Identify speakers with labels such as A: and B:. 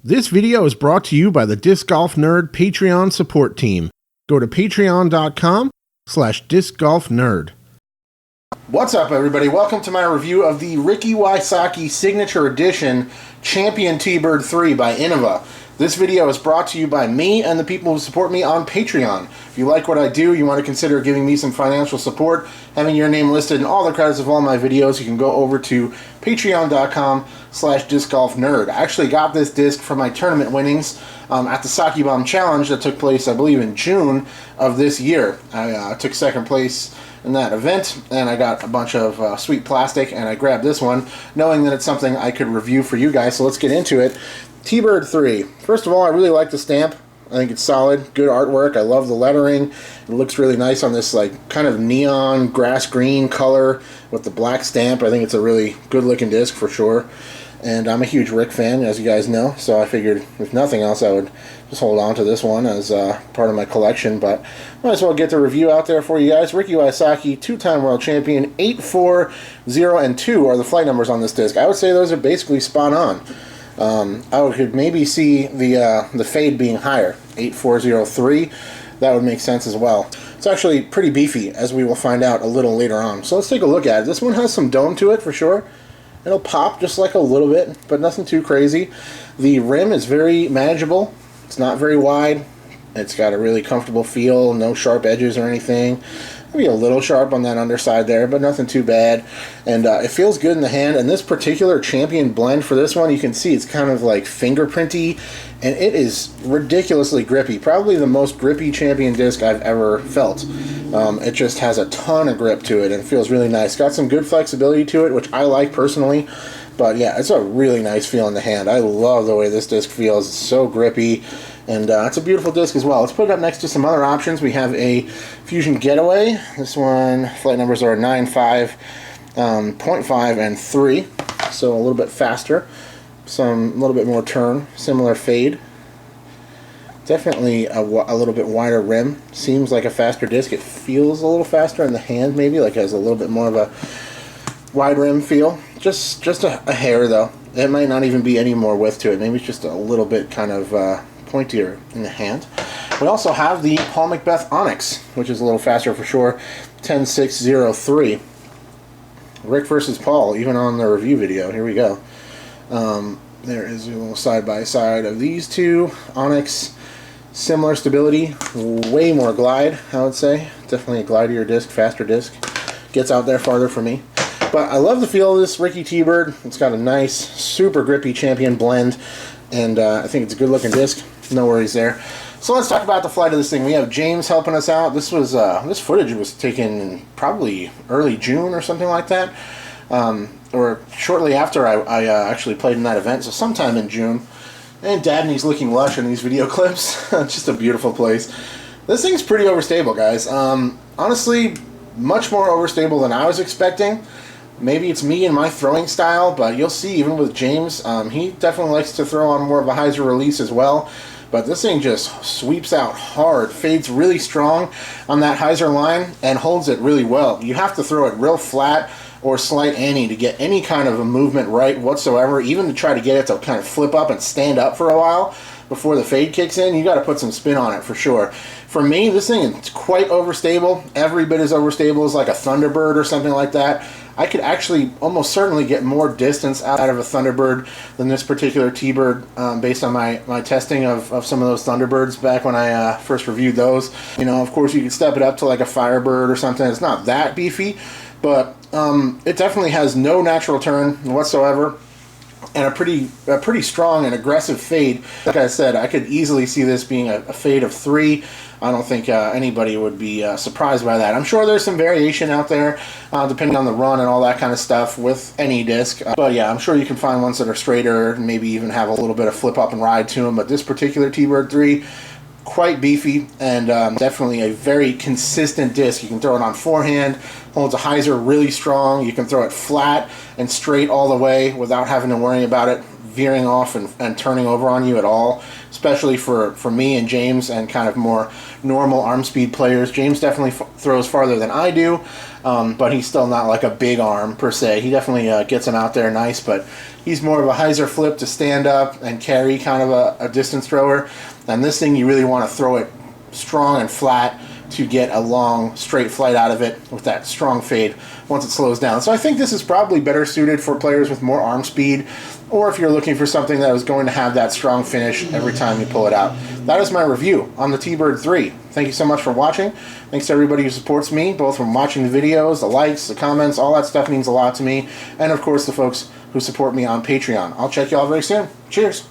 A: This video is brought to you by the Disc Golf Nerd Patreon support team. Go to patreon.com/discgolfnerd. What's up, everybody? Welcome to my review of the Ricky Wysocki Signature Edition Champion Teebird3 by Innova. This video is brought to you by me and the people who support me on Patreon. If you like what I do, you want to consider giving me some financial support, having your name listed in all the credits of all my videos, you can go over to patreon.com/discgolfnerd. I actually got this disc for my tournament winnings at the Saki Bomb Challenge that took place, I believe, in June of this year. I took second place in that event, and I got a bunch of sweet plastic, and I grabbed this one, knowing that it's something I could review for you guys, so let's get into it. Teebird3. First of all, I really like the stamp. I think it's solid, good artwork. I love the lettering. It looks really nice on this like kind of neon grass green color with the black stamp. I think it's a really good looking disc for sure. And I'm a huge Rick fan, as you guys know, so I figured if nothing else I would just hold on to this one as part of my collection. But might as well get the review out there for you guys. Ricky Wysocki, two-time world champion, 8, 4, 0, and 2 are the flight numbers on this disc. I would say those are basically spot on. I could maybe see the fade being higher, 8403. That would make sense as well. It's actually pretty beefy, as we will find out a little later on. So let's take a look at it. This one has some dome to it for sure. It'll pop just like a little bit, but nothing too crazy. The rim is very manageable. It's not very wide. It's got a really comfortable feel, no sharp edges or anything. Maybe a little sharp on that underside there, but nothing too bad. And it feels good in the hand. And this particular Champion blend for this one, you can see it's kind of like fingerprinty, and it is ridiculously grippy. Probably the most grippy Champion disc I've ever felt. It just has a ton of grip to it and it feels really nice. Got some good flexibility to it, which I like personally. But yeah, it's a really nice feel in the hand. I love the way this disc feels. It's so grippy. And it's a beautiful disc as well. Let's put it up next to some other options. We have a Fusion Getaway. This one, flight numbers are 9, 5, 0.5, and 3. So a little bit faster. A little bit more turn. Similar fade. Definitely a little bit wider rim. Seems like a faster disc. It feels a little faster in the hand maybe. Like it has a little bit more of a wide rim feel. Just a hair though. It might not even be any more width to it. Maybe it's just a little bit kind of pointier in the hand. We also have the Paul Macbeth Onyx, which is a little faster for sure, 10.603. Rick versus Paul, even on the review video. Here we go. There is a little side-by-side of these two. Onyx, similar stability, way more glide, I would say. Definitely a glidier disc, faster disc. Gets out there farther for me. But I love the feel of this Ricky Teebird. It's got a nice, super grippy Champion blend, and I think it's a good-looking disc. No worries there. So let's talk about the flight of this thing. We have James helping us out. This was this footage was taken probably early June or something like that, or shortly after I actually played in that event, so sometime in June. And Dabney's looking lush in these video clips. Just a beautiful place. This thing's pretty overstable, guys. Honestly, much more overstable than I was expecting. Maybe it's me and my throwing style, but you'll see even with James, he definitely likes to throw on more of a hyzer release as well. But this thing just sweeps out hard, fades really strong on that hyzer line, and holds it really well. You have to throw it real flat or slight ante to get any kind of a movement right whatsoever, even to try to get it to kind of flip up and stand up for a while before the fade kicks in. You got to put some spin on it for sure. For me, this thing is quite overstable. Every bit as overstable as like a Thunderbird or something like that. I could actually almost certainly get more distance out of a Thunderbird than this particular Teebird, based on my testing of some of those Thunderbirds back when I first reviewed those. You know, of course, you could step it up to like a Firebird or something. It's not that beefy, but it definitely has no natural turn whatsoever, and a pretty strong and aggressive fade. Like I said, I could easily see this being a fade of 3. I don't think anybody would be surprised by that. I'm sure there's some variation out there, depending on the run and all that kind of stuff with any disc. But yeah, I'm sure you can find ones that are straighter, and maybe even have a little bit of flip up and ride to them. But this particular Teebird3, quite beefy, and definitely a very consistent disc. You can throw it on forehand, holds a hyzer really strong. You can throw it flat and straight all the way without having to worry about it. veering off and turning over on you at all, especially for me and James and kind of more normal arm speed players. James definitely throws farther than I do, but he's still not like a big arm per se. He definitely gets him out there nice, but he's more of a hyzer flip to stand up and carry, kind of a distance thrower. And this thing, you really want to throw it strong and flat to get a long straight flight out of it with that strong fade once it slows down. So I think this is probably better suited for players with more arm speed, or if you're looking for something that is going to have that strong finish every time you pull it out. That is my review on the Teebird3. Thank you so much for watching. Thanks to everybody who supports me, both from watching the videos, the likes, the comments, all that stuff means a lot to me, and of course the folks who support me on Patreon. I'll check you all very soon. Cheers!